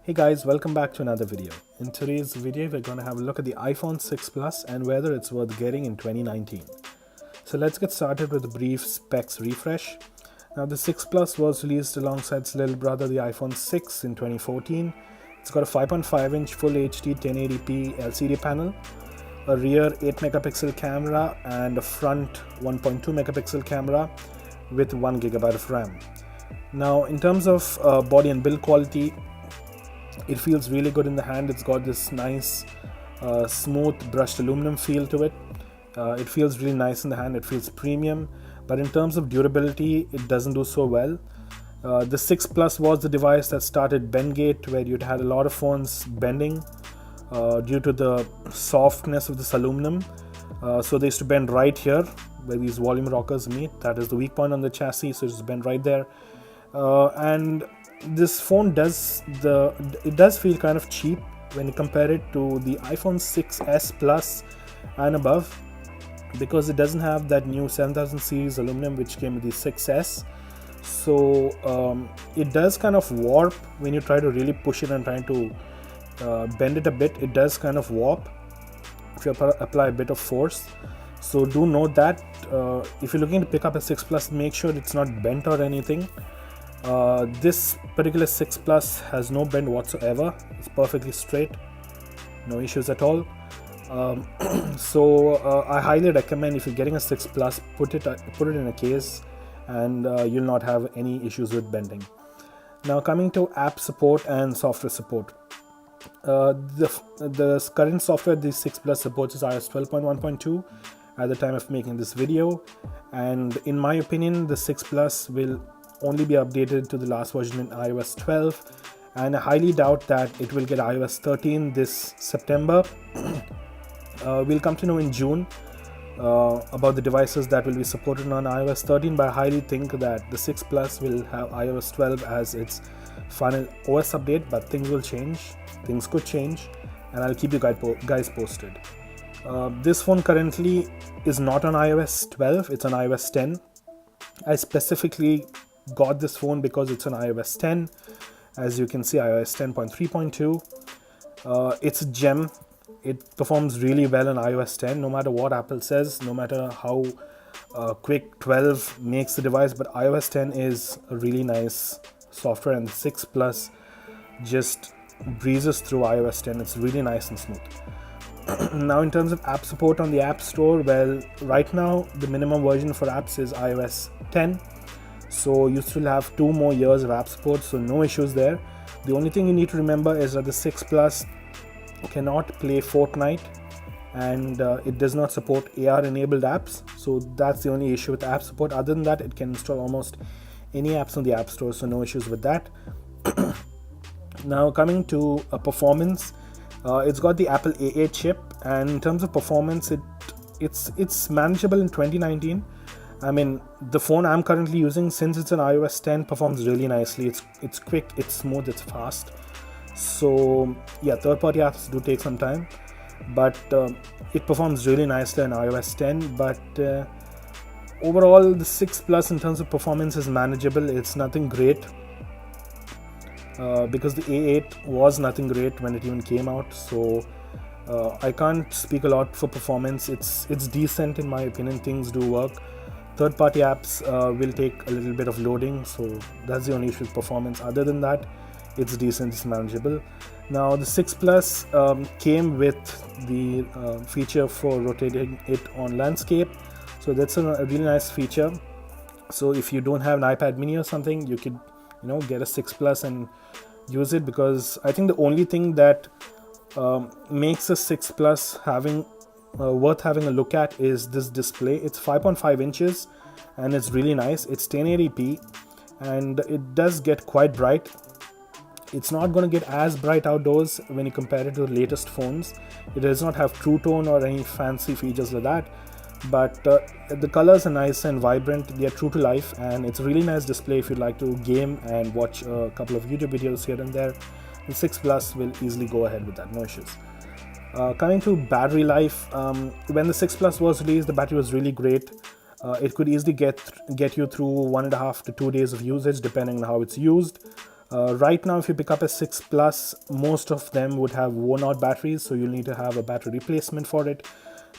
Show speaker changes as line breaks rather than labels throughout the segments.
Hey guys, welcome back to another video. In today's video, we're going to have a look at the iPhone 6 Plus and whether it's worth getting in 2019. So let's get started with a brief specs refresh. Now the 6 Plus was released alongside its little brother, the iPhone 6 in 2014. It's got a 5.5-inch Full HD 1080p LCD panel, a rear 8 megapixel camera and a front 1.2 megapixel camera with 1 gigabyte of RAM. Now in terms of body and build quality, it feels really good in the hand. It's got this nice smooth brushed aluminum feel to it. It feels really nice in the hand. It feels premium, but in terms of durability, it doesn't do so well. The 6 Plus was the device that started Bendgate, where you'd had a lot of phones bending due to the softness of this aluminum. So they used to bend right here where these volume rockers meet. That is the weak point on the chassis, so it's bend right there. And this phone does feel kind of cheap when you compare it to the iPhone 6s Plus and above, because it doesn't have that new 7000 series aluminum which came with the 6s. So it does kind of warp when you try to really push it and trying to bend it a bit. It does kind of warp if you apply a bit of force. So do note that if you're looking to pick up a 6 Plus, make sure it's not bent or anything. This particular 6 Plus has no bend whatsoever. It's perfectly straight, no issues at all. So I highly recommend, if you're getting a 6 Plus, put it in a case, and you'll not have any issues with bending. Now coming to app support and software support. The current software the 6 Plus supports is iOS 12.1.2 at the time of making this video, and in my opinion the 6 Plus will only be updated to the last version in iOS 12, and I highly doubt that it will get iOS 13 this September. We'll come to know in June about the devices that will be supported on iOS 13, but I highly think that the 6 Plus will have iOS 12 as its final OS update, but things will change. Things could change, and I'll keep you guys posted. This phone currently is not on iOS 12, it's on iOS 10. I specifically got this phone because it's on iOS 10. As you can see, iOS 10.3.2. It's a gem. It performs really well on iOS 10, no matter what Apple says, no matter how quick 12 makes the device, but iOS 10 is a really nice software, and the 6 Plus just breezes through iOS 10. It's really nice and smooth. Now in terms of app support on the App Store, well, right now the minimum version for apps is iOS 10. So you still have 2 more years of app support, so no issues there. The only thing you need to remember is that the 6 Plus cannot play Fortnite, and it does not support AR enabled apps. So that's the only issue with app support. Other than that, it can install almost any apps on the App Store, so no issues with that. Now coming to performance, it's got the Apple A8 chip, and in terms of performance, it's manageable in 2019. I mean, the phone I'm currently using, since it's an iOS 10, performs really nicely. It's quick, it's smooth, it's fast. So yeah, third-party apps do take some time, but it performs really nicely on iOS 10. But overall, the 6 Plus in terms of performance is manageable. It's nothing great, because the A8 was nothing great when it even came out. So I can't speak a lot for performance. It's decent in my opinion. Things do work. Third-party apps will take a little bit of loading, so that's the only issue with performance. Other than that, it's decent, it's manageable. Now the 6 Plus came with the feature for rotating it on landscape, so that's a really nice feature. So if you don't have an iPad mini or something, you could get a 6 Plus and use it, because I think the only thing that makes a 6 Plus worth having a look at is this display. It's 5.5 inches and it's really nice. It's 1080p and it does get quite bright. It's not going to get as bright outdoors when you compare it to the latest phones. It does not have True Tone or any fancy features like that, but the colors are nice and vibrant. They are true to life, and it's a really nice display if you'd like to game and watch a couple of YouTube videos here and there. The 6 Plus will easily go ahead with that, no issues. Coming to battery life, when the 6 Plus was released, the battery was really great. It could easily get you through 1.5 to 2 days of usage, depending on how it's used. Right now, if you pick up a 6 Plus, most of them would have worn out batteries, so you'll need to have a battery replacement for it.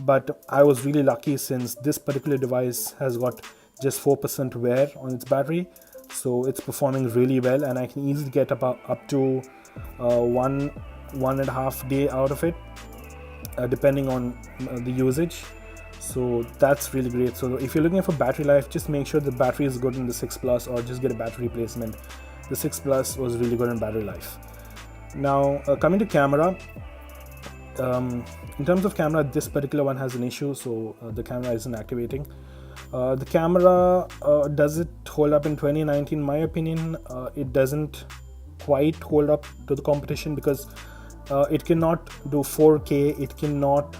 But I was really lucky since this particular device has got just 4% wear on its battery, so it's performing really well, and I can easily get up to 1.5 day out of it, depending on the usage. So that's really great. So if you're looking for battery life, just make sure the battery is good in the 6 Plus, or just get a battery replacement. The 6 Plus was really good in battery life. Now coming to camera, in terms of camera, this particular one has an issue, so the camera isn't activating. The camera, does it hold up in 2019? In my opinion, it doesn't quite hold up to the competition, because it cannot do 4K, it cannot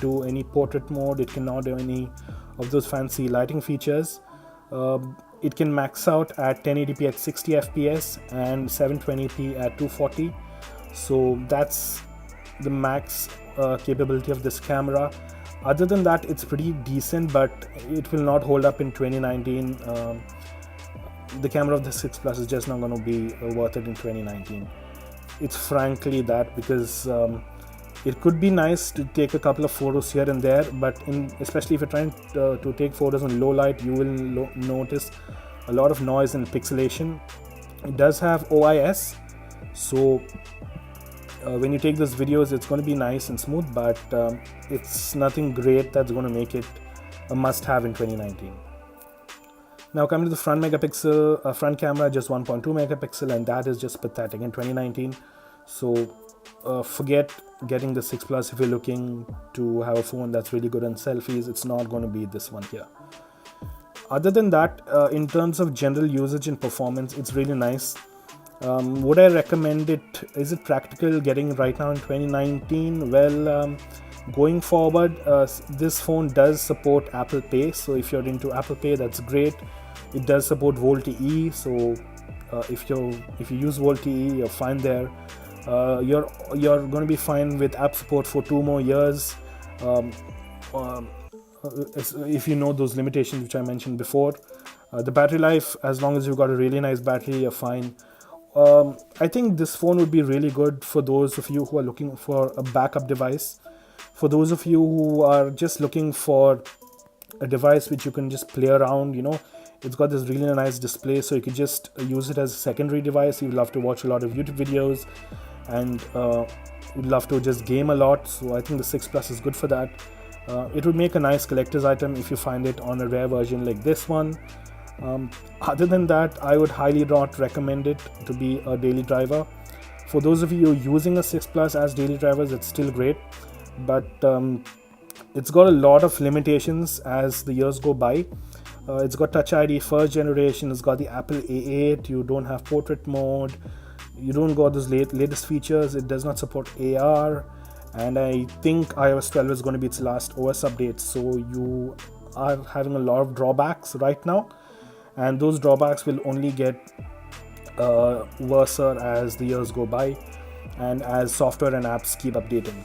do any portrait mode, it cannot do any of those fancy lighting features. It can max out at 1080p at 60 fps and 720p at 240. So that's the max capability of this camera. Other than that, it's pretty decent, but it will not hold up in 2019. The camera of the 6 Plus is just not going to be worth it in 2019. It's frankly that, because it could be nice to take a couple of photos here and there, but especially if you're trying to take photos in low light, you will notice a lot of noise and pixelation. It does have OIS, so when you take those videos, it's going to be nice and smooth, but it's nothing great that's going to make it a must-have in 2019. Now coming to the front megapixel, front camera, just 1.2 megapixel, and that is just pathetic in 2019. So forget getting the 6 Plus if you're looking to have a phone that's really good on selfies. It's not going to be this one here. Other than that, in terms of general usage and performance, it's really nice. Would I recommend it? Is it practical getting right now in 2019? Well, going forward, this phone does support Apple Pay, so if you're into Apple Pay, that's great. It does support VoLTE, so if you use VoLTE, you're fine there. You're going to be fine with app support for 2 more years, if you know those limitations which I mentioned before. The battery life, as long as you've got a really nice battery, you're fine. I think this phone would be really good for those of you who are looking for a backup device. For those of you who are just looking for a device which you can just play around, it's got this really nice display, so you could just use it as a secondary device. You'd love to watch a lot of YouTube videos, and you'd love to just game a lot. So I think the 6 Plus is good for that. It would make a nice collector's item if you find it on a rare version like this one. Other than that, I would highly not recommend it to be a daily driver. For those of you using a 6 Plus as daily drivers, it's still great, but it's got a lot of limitations as the years go by. It's got Touch ID first generation, it's got the Apple A8, you don't have portrait mode, you don't got those latest features, it does not support AR, and I think iOS 12 is going to be its last OS update, so you are having a lot of drawbacks right now, and those drawbacks will only get worse as the years go by and as software and apps keep updating.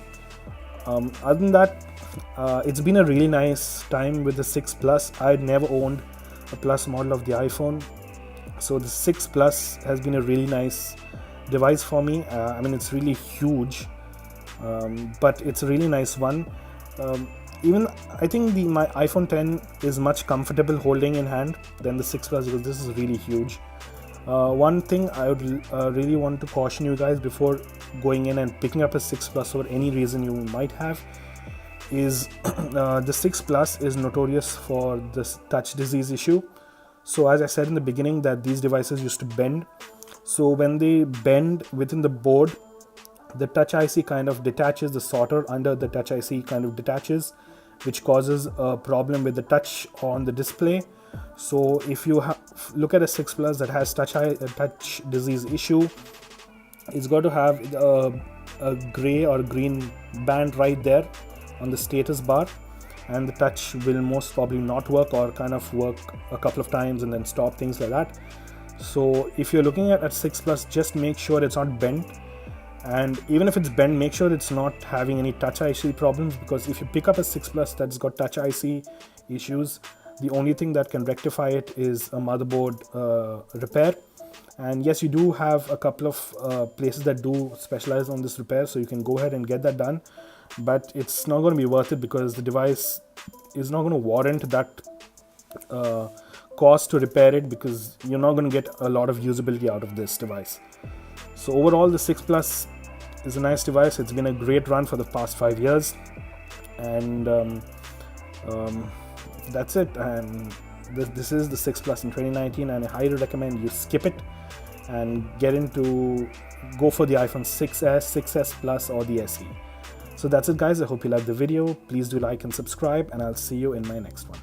Other than that, it's been a really nice time with the 6 Plus. I'd never owned a Plus model of the iPhone, so the 6 Plus has been a really nice device for me. I mean, it's really huge, but it's a really nice one. Even I think my iPhone 10 is much comfortable holding in hand than the 6 Plus, because this is really huge. One thing I would really want to caution you guys before going in and picking up a 6 Plus for any reason you might have is the 6 Plus is notorious for this touch disease issue. So as I said in the beginning, that these devices used to bend. So when they bend within the board, the Touch IC kind of detaches, the solder under the Touch IC kind of detaches, which causes a problem with the touch on the display. So if you look at a 6 Plus that has touch disease issue, it's got to have a gray or green band right there on the status bar, and the touch will most probably not work, or kind of work a couple of times and then stop, things like that. So if you're looking at 6 Plus, just make sure it's not bent, and even if it's bent, make sure it's not having any Touch IC problems, because if you pick up a 6 Plus that's got Touch IC issues, The only thing that can rectify it is a motherboard repair. And yes, you do have a couple of places that do specialize on this repair, so you can go ahead and get that done. But it's not going to be worth it because the device is not going to warrant that cost to repair it, because you're not going to get a lot of usability out of this device. So overall, the 6 Plus is a nice device. It's been a great run for the past 5 years, and that's it. And this is the 6 Plus in 2019, and I highly recommend you skip it and go for the iPhone 6s, 6s Plus, or the SE. So that's it, guys. I hope you liked the video. Please do like and subscribe, and I'll see you in my next one.